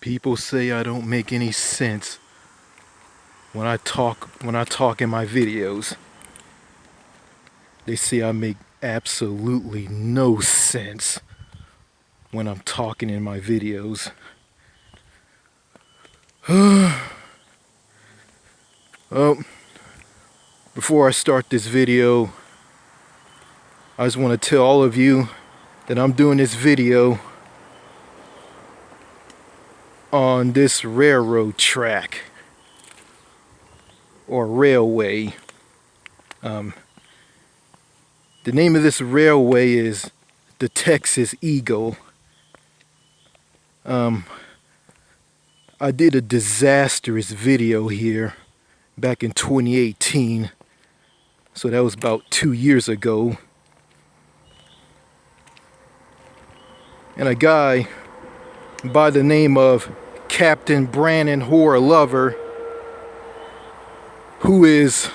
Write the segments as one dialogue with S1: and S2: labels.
S1: People say I don't make any sense when I talk in my videos. They say I make absolutely no sense when I'm talking in my videos. Well, before I start this video, I just want to tell all of you that I'm doing this video on this railroad track or railway. The name of this railway is the Texas Eagle. I did a disastrous video here back in 2018, so that was about 2 years ago. And a guy by the name of Captain Brandon Horror Lover, who is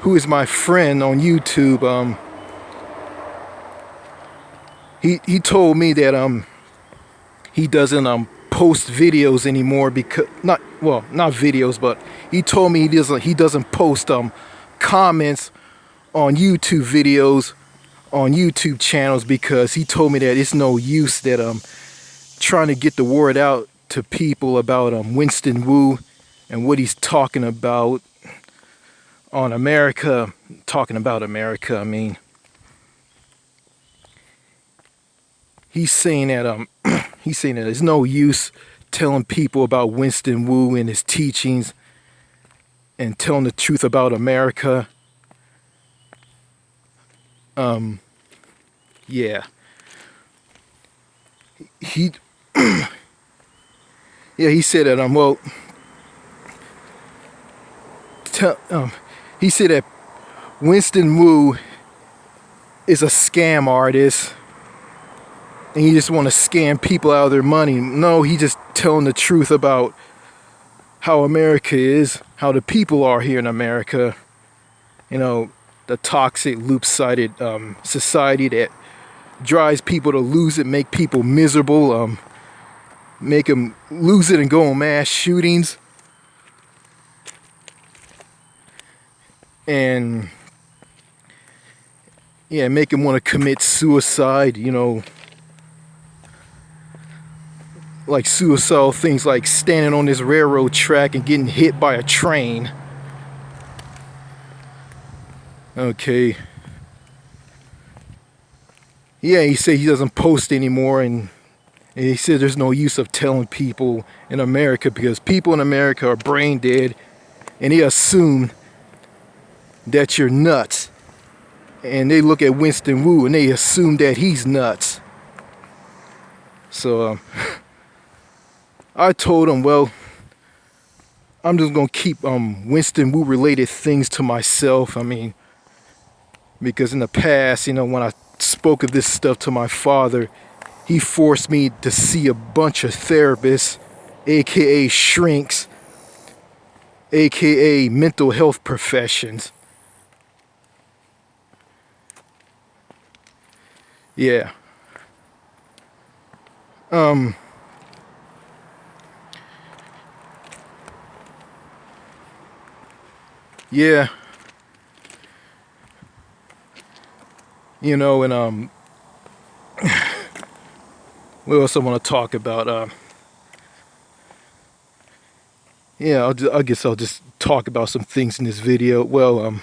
S1: my friend on YouTube, he told me that he doesn't post videos anymore because not videos, but he told me he doesn't post comments on YouTube videos on YouTube channels because he told me that it's no use that trying to get the word out to people about Winston Wu and what he's talking about on America. Talking about America, I mean, he's saying that there's no use telling people about Winston Wu and his teachings and telling the truth about America. Yeah. He he said that he said that Winston Wu is a scam artist and he just want to scam people out of their money. No, he just telling the truth about how America is, how the people are here in America. You know, the toxic, loop-sided society that drives people to lose it, make people miserable, make them lose it and go on mass shootings. And yeah, make them want to commit suicide, you know, like suicidal things like standing on this railroad track and getting hit by a train. Okay. Yeah, he said he doesn't post anymore, and he said there's no use of telling people in America because people in America are brain dead and they assume that you're nuts. And they look at Winston Wu and they assume that he's nuts. So I told him, well, I'm just gonna keep Winston Wu related things to myself. I mean, because in the past, you know, when I spoke of this stuff to my father, he forced me to see a bunch of therapists, aka shrinks, aka mental health professions. Yeah. Yeah. You know, and what else I want to talk about? Yeah, I guess I'll just talk about some things in this video. Well,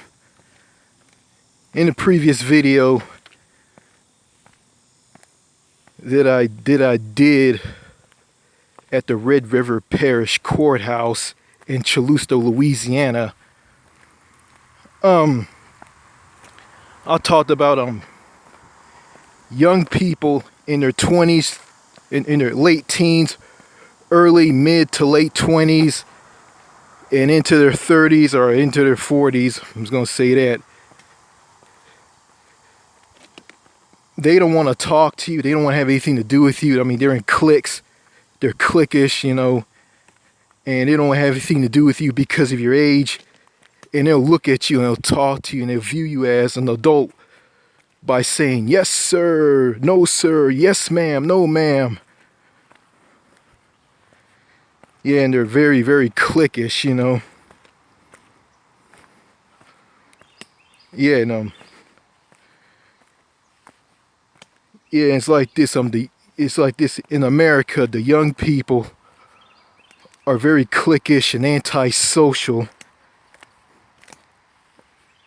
S1: in the previous video that I did at the Red River Parish Courthouse in Chalusto, Louisiana, I talked about young people in their 20s, in their late teens, early, mid to late 20s, and into their 30s or into their 40s. I was going to say that. They don't want to talk to you. They don't want to have anything to do with you. I mean, they're in cliques. They're cliquish, you know, and they don't have anything to do with you because of your age. And they'll look at you and they'll talk to you and they'll view you as an adult by saying, yes, sir, no, sir, yes, ma'am, no, ma'am. Yeah, and they're very, very cliquish, you know. Yeah, and yeah, it's like this. It's like this in America. The young people are very cliquish and antisocial,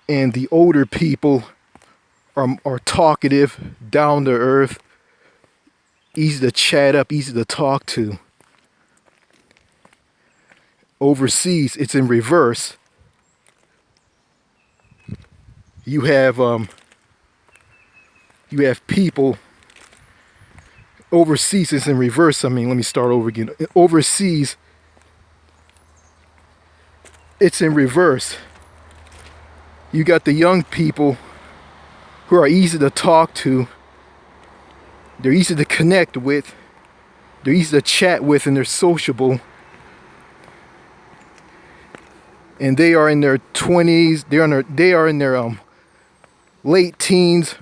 S1: and the older people are talkative, down to earth, easy to chat up, easy to talk to. Overseas, it's in reverse. You have people overseas. It's in reverse. I mean, let me start over again. Overseas, it's in reverse. You got the young people who are easy to talk to. They're easy to connect with. They're easy to chat with, and they're sociable. And they are in their 20s. They are in their late teens,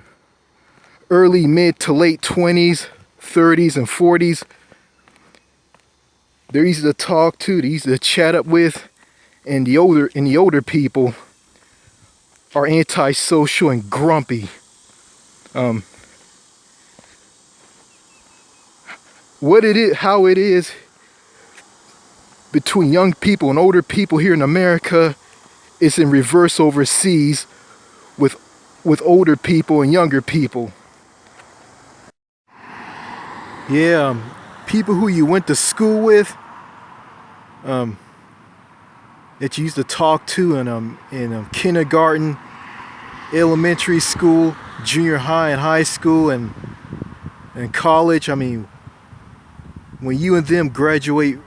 S1: early mid to late 20s, 30s and 40s. They're easy to talk to. They're easy to chat up with. And the older people are antisocial and grumpy. How it is between young people and older people here in America is in reverse overseas with older people and younger people. Yeah, people who you went to school with, that you used to talk to in kindergarten, elementary school, junior high and high school, and college. I mean, when you and them graduate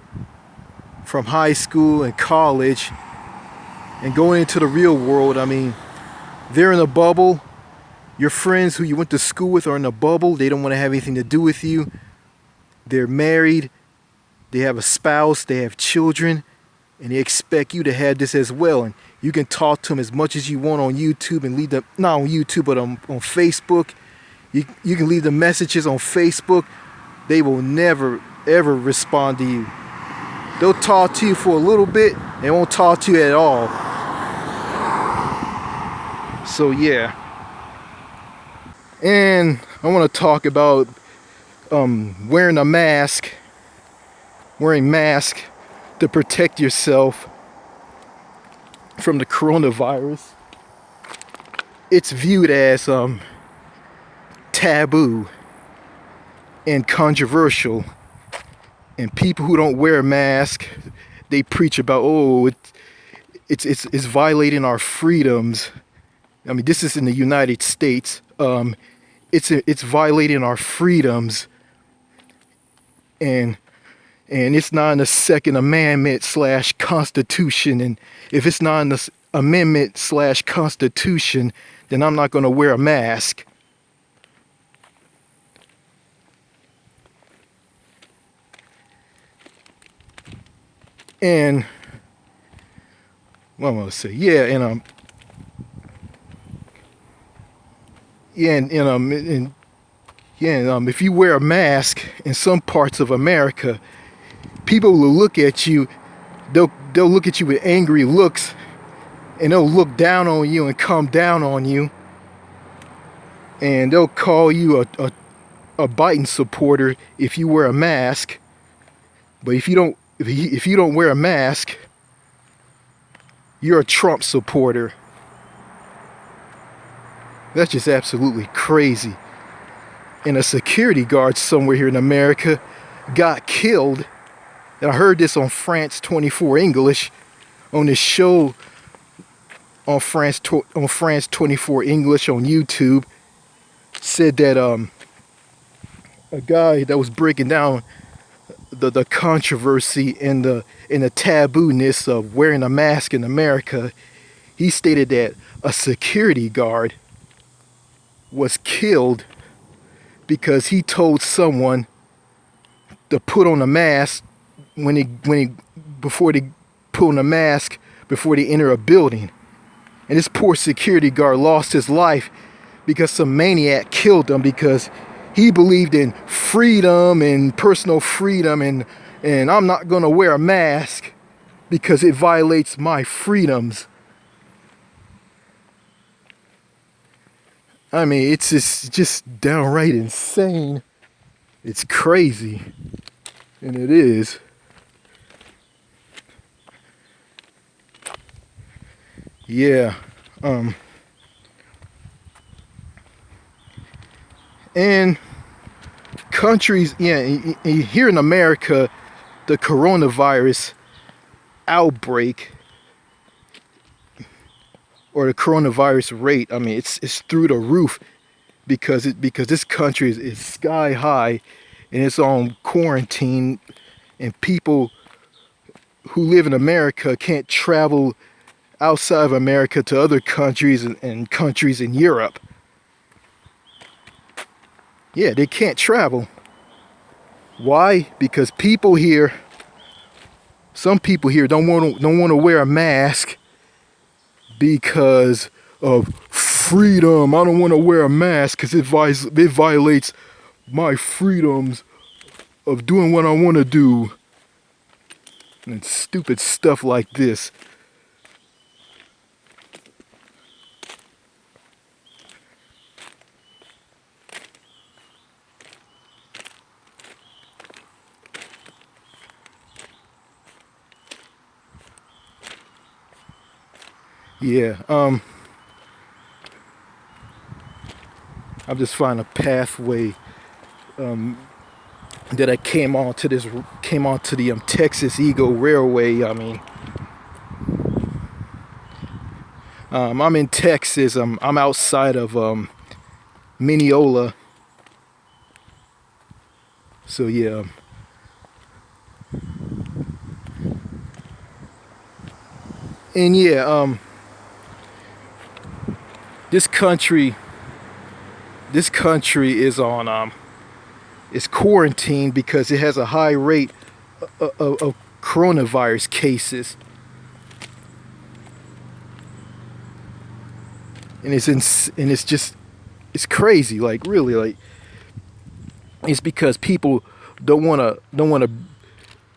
S1: from high school and college and going into the real world, I mean, they're in a bubble. Your friends who you went to school with are in a bubble. They don't want to have anything to do with you. They're married. They have a spouse. They have children. And they expect you to have this as well. And you can talk to them as much as you want on YouTube and leave them, not on YouTube, but on Facebook. You can leave them messages on Facebook. They will never, ever respond to you. They'll talk to you for a little bit. They won't talk to you at all. So yeah. And I want to talk about wearing a mask. Wearing mask to protect yourself from the coronavirus. It's viewed as taboo and controversial. And people who don't wear a mask, they preach about, oh, it's violating our freedoms. I mean, this is in the United States. It's violating our freedoms, and it's not in the Second Amendment / Constitution. And if it's not in the Amendment / Constitution, then I'm not going to wear a mask. And what am I going to say? Yeah, and if you wear a mask in some parts of America, people will look at you. They'll look at you with angry looks, and they'll look down on you and come down on you, and they'll call you a Biden supporter if you wear a mask. But if you don't wear a mask, you're a Trump supporter. That's just absolutely crazy. And a security guard somewhere here in America got killed. And I heard this on France 24 English, on this show on France 24 English on YouTube. Said that a guy that was breaking down the controversy and the taboo-ness of wearing a mask in America, he stated that a security guard was killed because he told someone to put on a mask before they put on a mask before they enter a building. And this poor security guard lost his life because some maniac killed him because he believed in freedom and personal freedom and and I'm not gonna wear a mask because it violates my freedoms. I mean, it's just downright insane. It's crazy, and it is. Yeah. And countries, yeah, here in America, the coronavirus outbreak or the coronavirus rate, I mean, it's through the roof because this country is sky high and it's on quarantine, and people who live in America can't travel outside of America to other countries and countries in Europe. Yeah, they can't travel. Why? Because some people here don't want to wear a mask because of freedom. I don't want to wear a mask because it violates my freedoms of doing what I want to do. And stupid stuff like this. Yeah, I'm just finding a pathway that I came onto the Texas Eagle Railway. I mean, I'm in Texas. I'm outside of Mineola. So yeah. And yeah, this country is on is quarantined because it has a high rate of coronavirus cases. And it's crazy, like really, like it's because people don't want to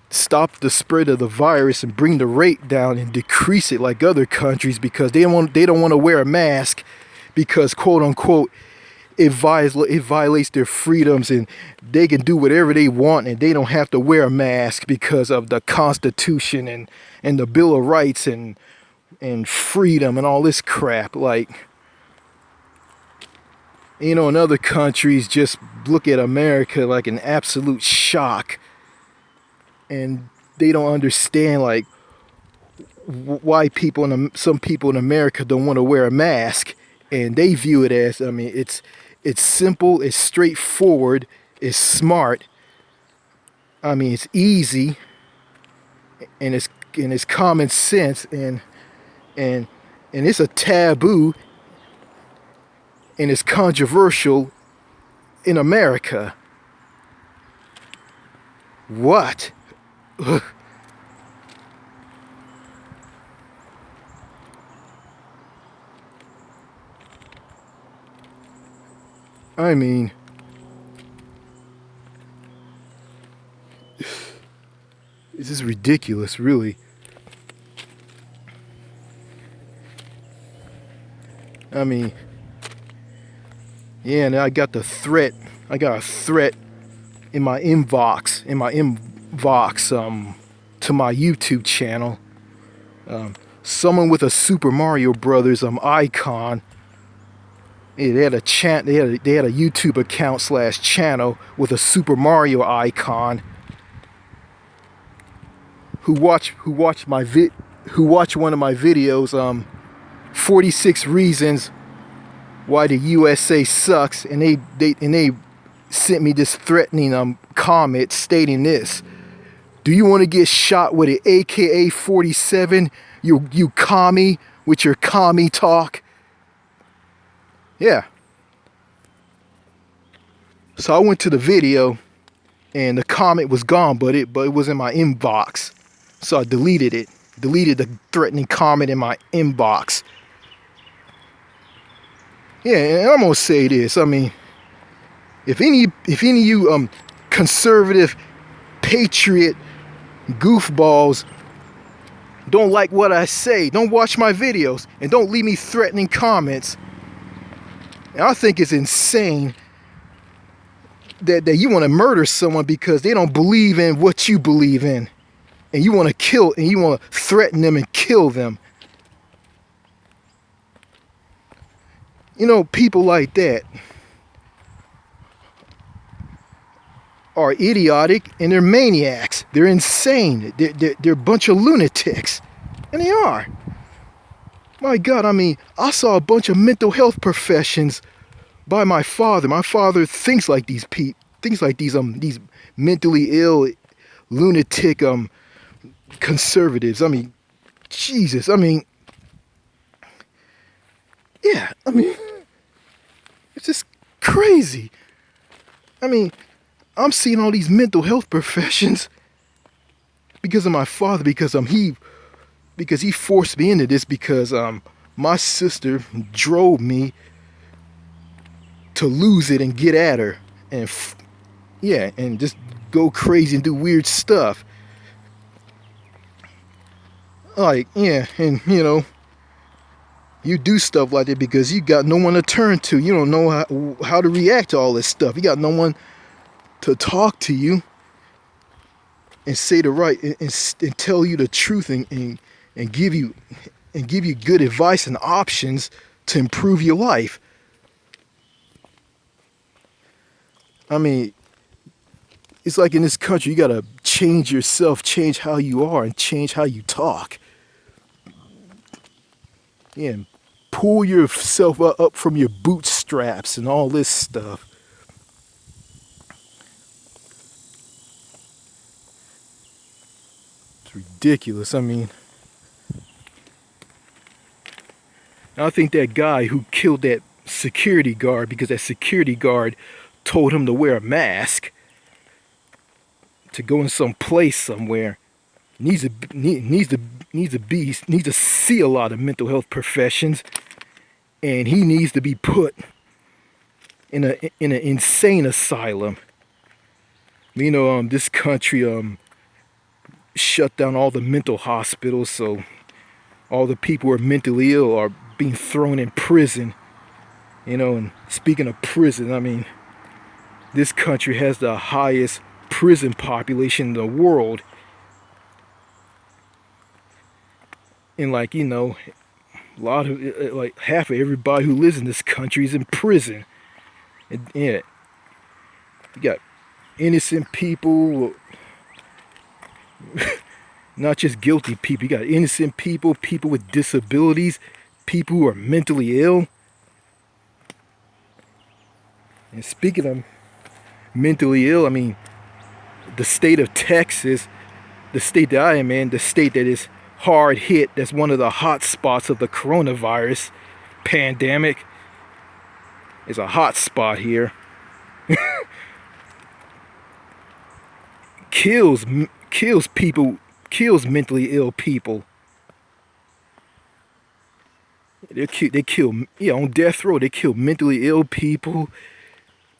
S1: stop the spread of the virus and bring the rate down and decrease it like other countries, because they don't want to wear a mask because, quote unquote, it violates their freedoms and they can do whatever they want and they don't have to wear a mask because of the Constitution and the Bill of Rights and freedom and all this crap. Like, you know, in other countries just look at America like an absolute shock, and they don't understand like why some people in America don't want to wear a mask, and they view it as, I mean, it's simple, it's straightforward, it's smart. I mean, it's easy, and it's common sense, and it's a taboo, and it's controversial in America. What? I mean, this is ridiculous, really. I mean, yeah, and I got a threat in my inbox, to my YouTube channel. Someone with a Super Mario Brothers icon. Yeah, they had a YouTube account / channel with a Super Mario icon. Who watched one of my videos, 46 reasons why the USA sucks, and they sent me this threatening comment stating this: do you want to get shot with an AK-47, you commie, with your commie talk? Yeah. So I went to the video and the comment was gone, but it was in my inbox. So I deleted the threatening comment in my inbox. Yeah, and I'm gonna say this. I mean, if any of you conservative, patriot, goofballs don't like what I say, don't watch my videos, and don't leave me threatening comments. And I think it's insane that you want to murder someone because they don't believe in what you believe in. And you want to kill, and you want to threaten them and kill them. You know, people like that are idiotic and they're maniacs. They're insane. They're a bunch of lunatics. And they are. My God, I mean, I saw a bunch of mental health professions by my father. My father thinks like these people, things like these mentally ill, lunatic conservatives. I mean, Jesus. I mean, yeah. I mean, it's just crazy. I mean, I'm seeing all these mental health professions because of my father, because he forced me into this, because my sister drove me to lose it and get at her, and yeah, and just go crazy and do weird stuff. Like, yeah, and you know, you do stuff like that because you got no one to turn to. You don't know how to react to all this stuff. You got no one to talk to you and say the right and tell you the truth and give you good advice and options to improve your life. I mean, it's like in this country, you gotta change yourself, change how you are, and change how you talk. Yeah, and pull yourself up from your bootstraps and all this stuff. Ridiculous. I mean, I think that guy who killed that security guard because that security guard told him to wear a mask to go in some place somewhere needs to see a lot of mental health professions, and he needs to be put in an insane asylum. You know, this country shut down all the mental hospitals, so all the people who are mentally ill are being thrown in prison. You know, and speaking of prison, I mean, this country has the highest prison population in the world. And like, you know, a lot of, like half of everybody who lives in this country is in prison. And yeah, you got innocent people, not just guilty people. You got innocent people, people with disabilities, people who are mentally ill. And speaking of mentally ill, I mean, the state of Texas, the state that I am in, the state that is hard hit, that's one of the hot spots of the coronavirus pandemic, is a hot spot here. kills people, kills mentally ill people. They kill, yeah, on death row. They kill mentally ill people,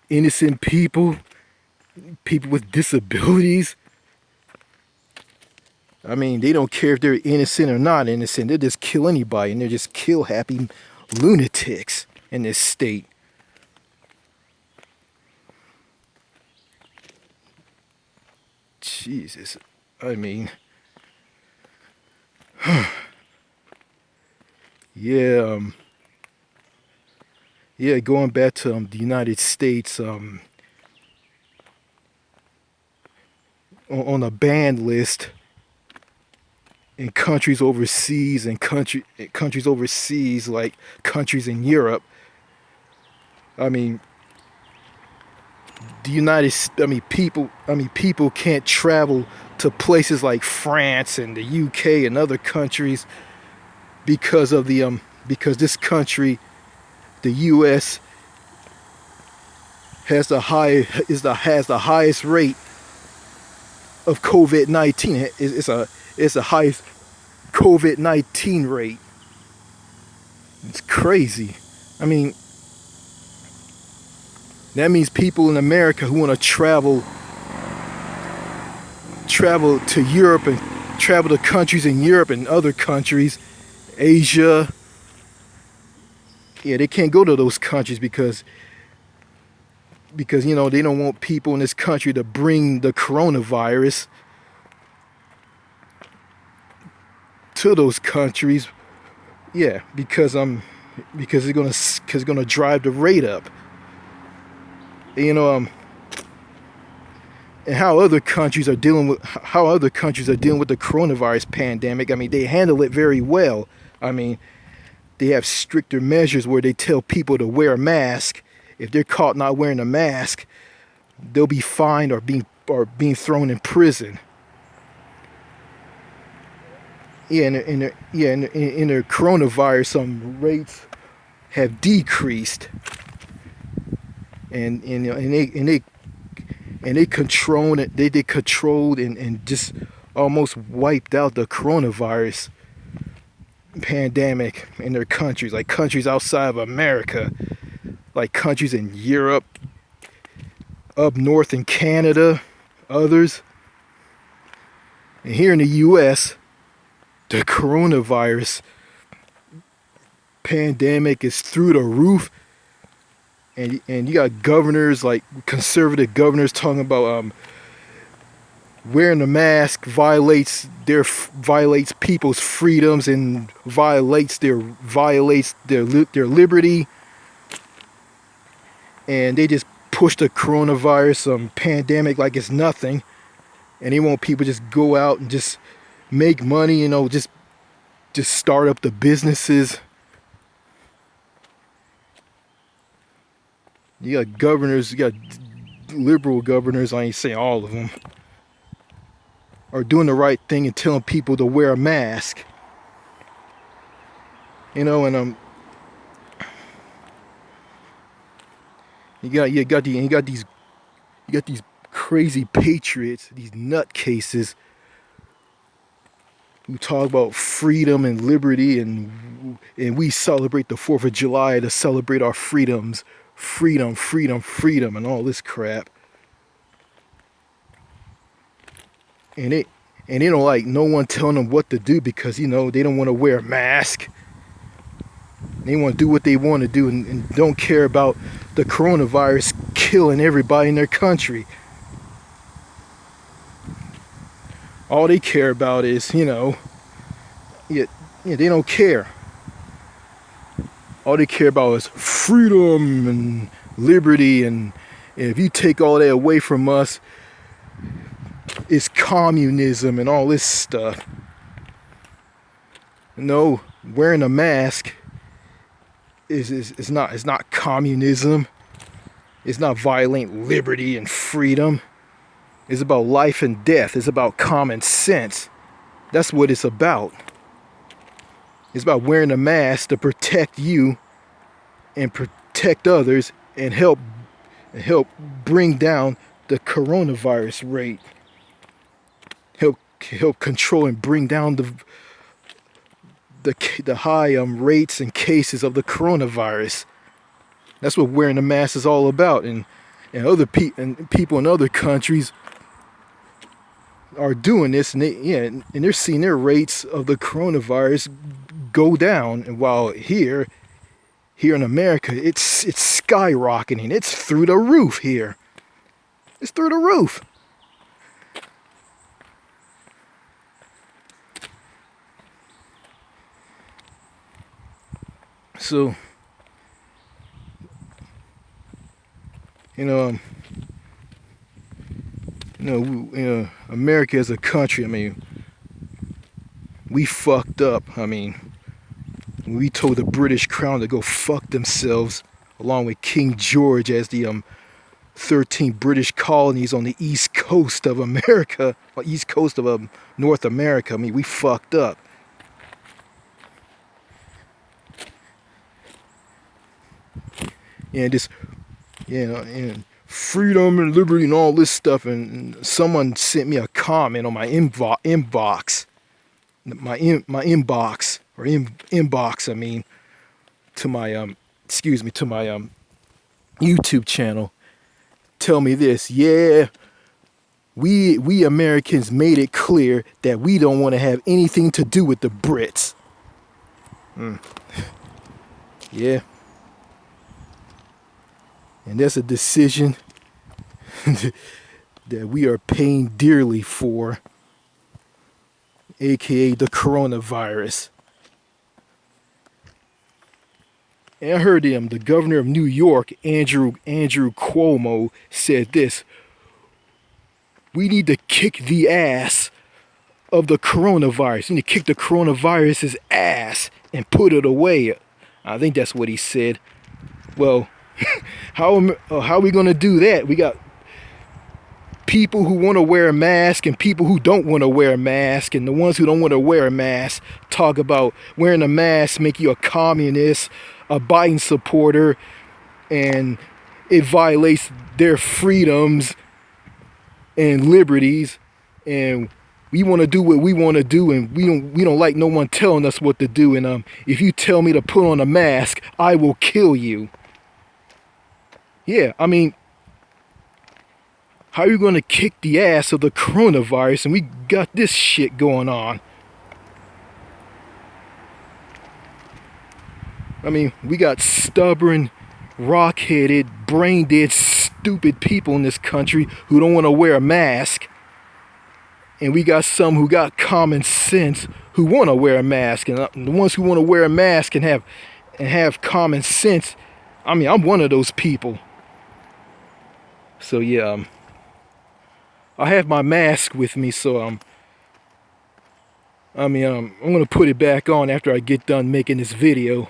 S1: innocent people, people with disabilities. I mean, they don't care if they're innocent or not innocent. They just kill anybody, and they're just kill happy lunatics in this state. Jesus, I mean, yeah, yeah. Going back to the United States, on a ban list in countries overseas, and countries overseas, like countries in Europe. I mean, people can't travel to places like France and the UK and other countries because of because this country, the US, has the highest rate of COVID-19. It's the highest COVID-19 rate. It's crazy. I mean, that means people in America who want to travel travel to Europe and travel to countries in Europe and other countries, Asia. Yeah, they can't go to those countries because you know they don't want people in this country to bring the coronavirus to those countries. Yeah, because it's gonna drive the rate up. You know, and how other countries are dealing with the coronavirus pandemic. I mean, they handle it very well. I mean, they have stricter measures where they tell people to wear a mask. If they're caught not wearing a mask, they'll be fined or being thrown in prison. Yeah, in the coronavirus, some rates have decreased, and they controlled it. They controlled and just almost wiped out the coronavirus pandemic in their countries, like countries outside of America, like countries in Europe, up north in Canada, others. And here in the U.S., the coronavirus pandemic is through the roof, and you got governors, like conservative governors, talking about wearing a mask violates people's freedoms and violates their liberty, and they just push the coronavirus pandemic like it's nothing, and they want people to just go out and just make money, you know, just start up the businesses. You got governors, you got liberal governors, I ain't saying all of them, are doing the right thing and telling people to wear a mask. You know, and you got these crazy patriots, these nutcases who talk about freedom and liberty, and we celebrate the 4th of July to celebrate our freedoms, freedom, and all this crap. And they don't like no one telling them what to do, because, you know, they don't want to wear a mask. They want to do what they want to do, and don't care about the coronavirus killing everybody in their country. All they care about is, you know, they don't care. All they care about is freedom and liberty, and if you take all that away from us, it's communism and all this stuff. No, wearing a mask is not communism. It's not violating liberty and freedom. It's about life and death. It's about common sense. That's what it's about. It's about wearing a mask to protect you and protect others, and help bring down the coronavirus rate. Help control and bring down the high rates and cases of the coronavirus. That's what wearing a mask is all about, and people in other countries are doing this, and they're seeing their rates of the coronavirus go down, and while here in America, it's skyrocketing. It's through the roof here. It's through the roof. So, America as a country, I mean, we fucked up. I mean, we told the British Crown to go fuck themselves, along with King George, as the 13 British colonies on the east coast of America, or east coast of North America. I mean, we fucked up. And just, and freedom and liberty and all this stuff. And someone sent me a comment on my inbox, I mean, to my to my YouTube channel. Tell me this, yeah, we Americans made it clear that we don't want to have anything to do with the Brits. Yeah. And that's a decision that we are paying dearly for, aka the coronavirus. And I heard the governor of New York, Andrew Cuomo, said this: we need to kick the ass of the coronavirus. We need to kick the coronavirus's ass and put it away. I think that's what he said. Well, how are we going to do that? We got people who want to wear a mask and people who don't want to wear a mask, and the ones who don't want to wear a mask talk about wearing a mask make you a communist, a Biden supporter, and it violates their freedoms and liberties, and we want to do what we want to do, and we don't like no one telling us what to do, and if you tell me to put on a mask, I will kill you. Yeah, I mean, how are you going to kick the ass of the coronavirus and we got this shit going on? I mean, we got stubborn, rock-headed, brain-dead, stupid people in this country who don't want to wear a mask. And we got some who got common sense who want to wear a mask. And the ones who want to wear a mask and have common sense, I mean, I'm one of those people. So yeah, I have my mask with me, so I'm gonna put it back on after I get done making this video.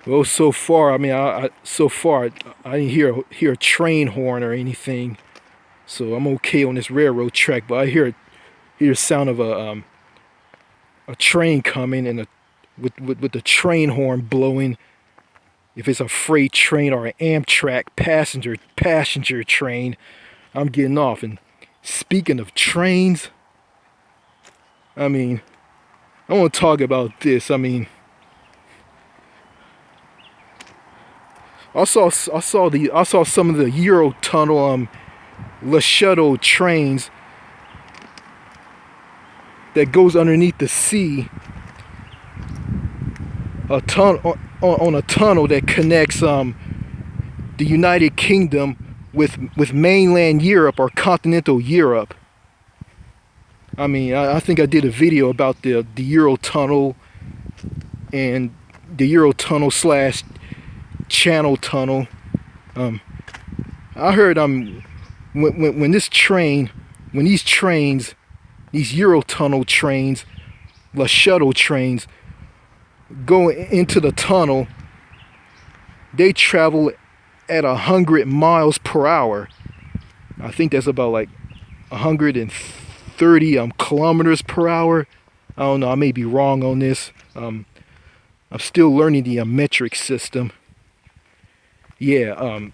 S1: Well, so far, I didn't hear a train horn or anything, so I'm okay on this railroad track. But I hear the sound of a train coming, and with the train horn blowing. If it's a freight train or an Amtrak passenger train, I'm getting off. And speaking of trains, I mean, I want to talk about this. I mean, I saw some of the Eurotunnel Le Shuttle trains that goes underneath the sea. A tunnel on a tunnel that connects the United Kingdom with mainland Europe or continental Europe. I mean, I think I did a video about the Eurotunnel and the Eurotunnel / Channel Tunnel. I heard when these Eurotunnel trains, the shuttle trains, go into the tunnel, they travel at 100 miles per hour. I think that's about like 130 kilometers per hour. I don't know, I may be wrong on this. I'm still learning the metric system. Yeah,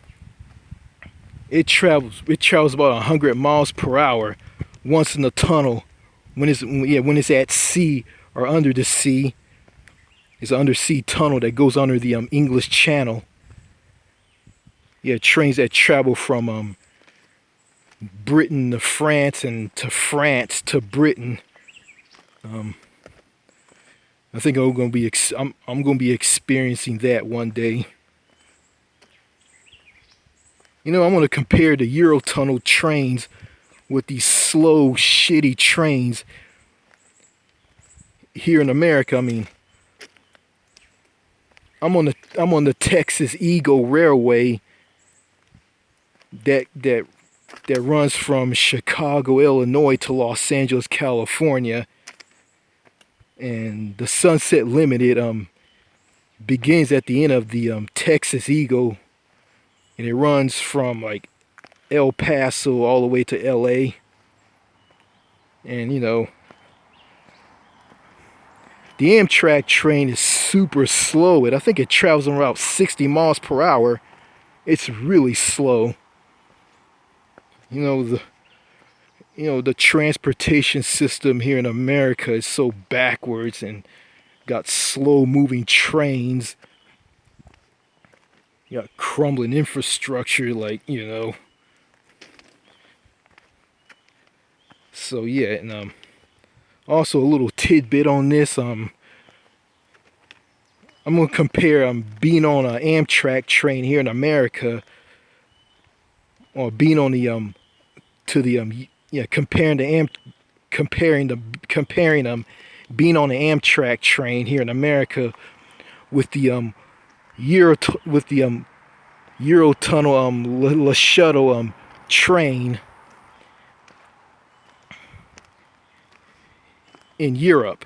S1: it travels about 100 miles per hour once in the tunnel. When it's at sea or under the sea. It's an undersea tunnel that goes under the English Channel. Yeah, trains that travel from Britain to France and to France to Britain. I think I'm going to be experiencing that one day. You know, I want to compare the Eurotunnel trains with these slow, shitty trains here in America. I mean, I'm on the Texas Eagle Railway that runs from Chicago, Illinois to Los Angeles, California. And the Sunset Limited begins at the end of the Texas Eagle, and it runs from like El Paso all the way to LA. And you know, the Amtrak train is super slow. I think it travels around 60 miles per hour. It's really slow. You know, the transportation system here in America is so backwards and got slow moving trains. You got crumbling infrastructure, like, you know, So yeah, and also a little tidbit on this. I'm gonna compare being on an Amtrak train here in America, or being on the to the yeah, comparing being on the Amtrak train here in America with the Eurotunnel shuttle train in Europe.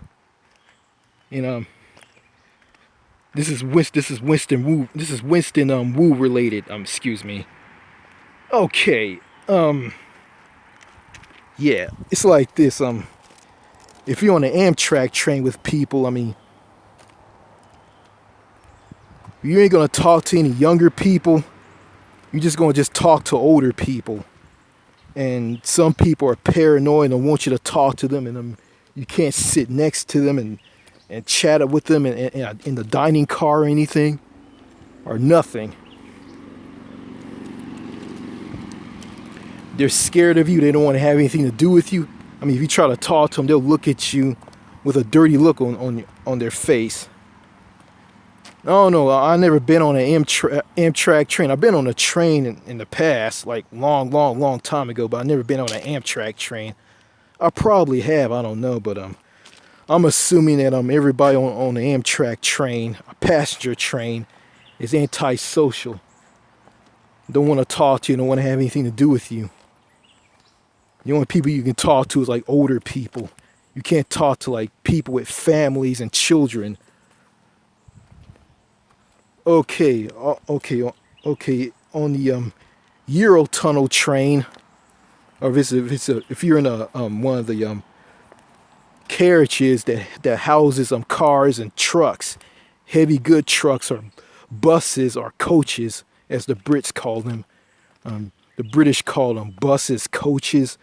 S1: And this is Winston Wu related. Excuse me. Okay. Yeah, it's like this. If you're on an Amtrak train with people, I mean, you ain't gonna talk to any younger people. You're just gonna talk to older people. And some people are paranoid and want you to talk to them, and you can't sit next to them and chat with them in the dining car or anything, or nothing. They're scared of you. They don't want to have anything to do with you. I mean, if you try to talk to them, they'll look at you with a dirty look on their face. I don't know. I never been on an Amtrak train. I've been on a train in the past, like long time ago, but I've never been on an Amtrak train. I probably have. I don't know, but I'm assuming that everybody on the Amtrak train, a passenger train, is antisocial. Don't want to talk to you. Don't want to have anything to do with you. The only people you can talk to is like older people. You can't talk to like people with families and children. Okay, okay. On the Eurotunnel train, or if you're in a one of the carriages that houses cars and trucks, heavy good trucks, or buses or coaches, as the Brits call them. The British call them buses, coaches.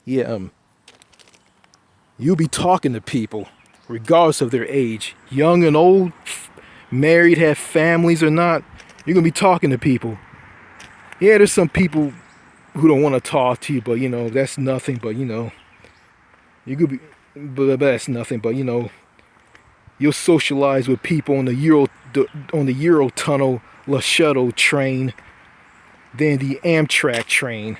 S1: Yeah, you'll be talking to people, regardless of their age, young and old, married, have families or not. You're gonna be talking to people. Yeah, there's some people who don't want to talk to you, but that's nothing. But you could be, but that's nothing. But you'll socialize with people on the Eurotunnel shuttle train, than the Amtrak train.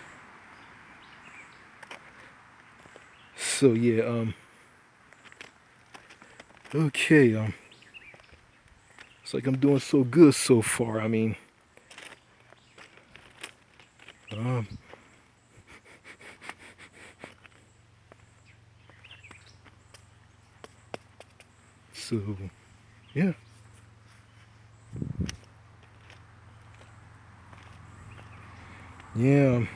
S1: So yeah, okay, it's like I'm doing so good so far. I mean, um, so yeah. Yeah.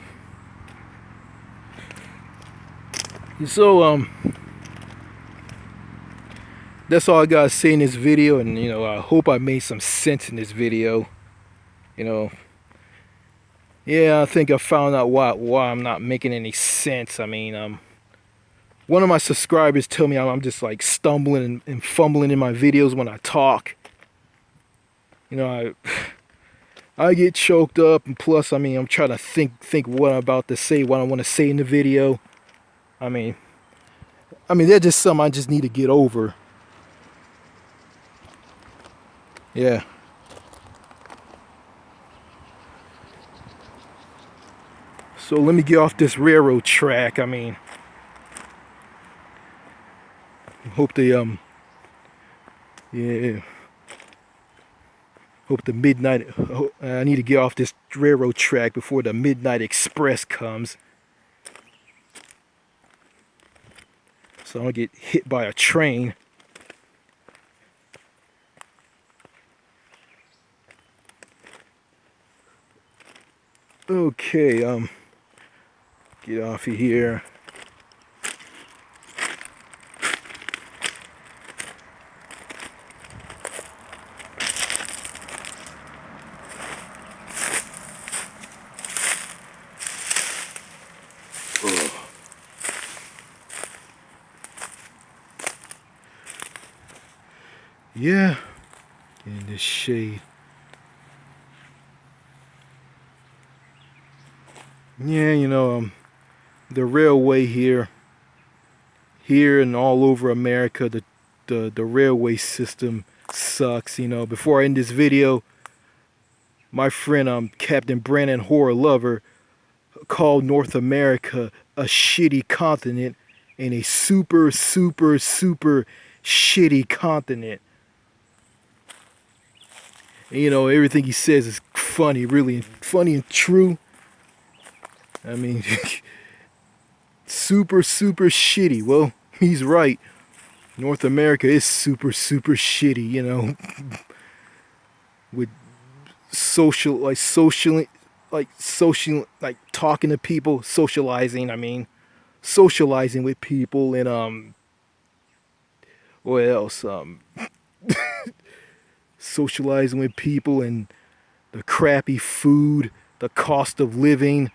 S1: So that's all I gotta say in this video, and I hope I made some sense in this video. You know, yeah, I think I found out why I'm not making any sense. I mean, one of my subscribers tell me I'm just like stumbling and fumbling in my videos when I talk. I get choked up, and plus, I mean, I'm trying to think what I'm about to say, what I want to say in the video. I mean, they're just something I just need to get over. Yeah. So let me get off this railroad track. I mean, hope the yeah. Hope the midnight. I need to get off this railroad track before the midnight express comes. So I don't get hit by a train. Okay, get off of here. Yeah, in this shade. Yeah, the railway here and all over America, the railway system sucks. You know, before I end this video, my friend Captain Brandon Horror Lover called North America a shitty continent and a super shitty continent. And, you know, everything he says is funny, really funny and true. I mean, super shitty. Well, he's right. North America is super shitty, you know, with social, like talking to people, socializing. I mean, socializing with people, and what else? Socializing with people and the crappy food, the cost of living.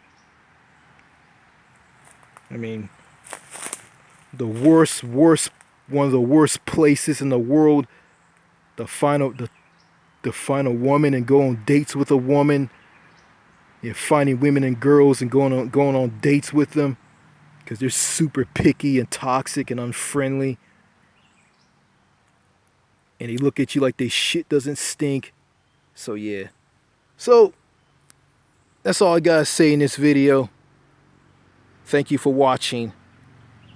S1: I mean, the worst, one of the worst places in the world to find a woman and go on dates with a woman. You're finding women and girls and going on dates with them because they're super picky and toxic and unfriendly. And they look at you like their shit doesn't stink. So yeah. So that's all I gotta say in this video. Thank you for watching.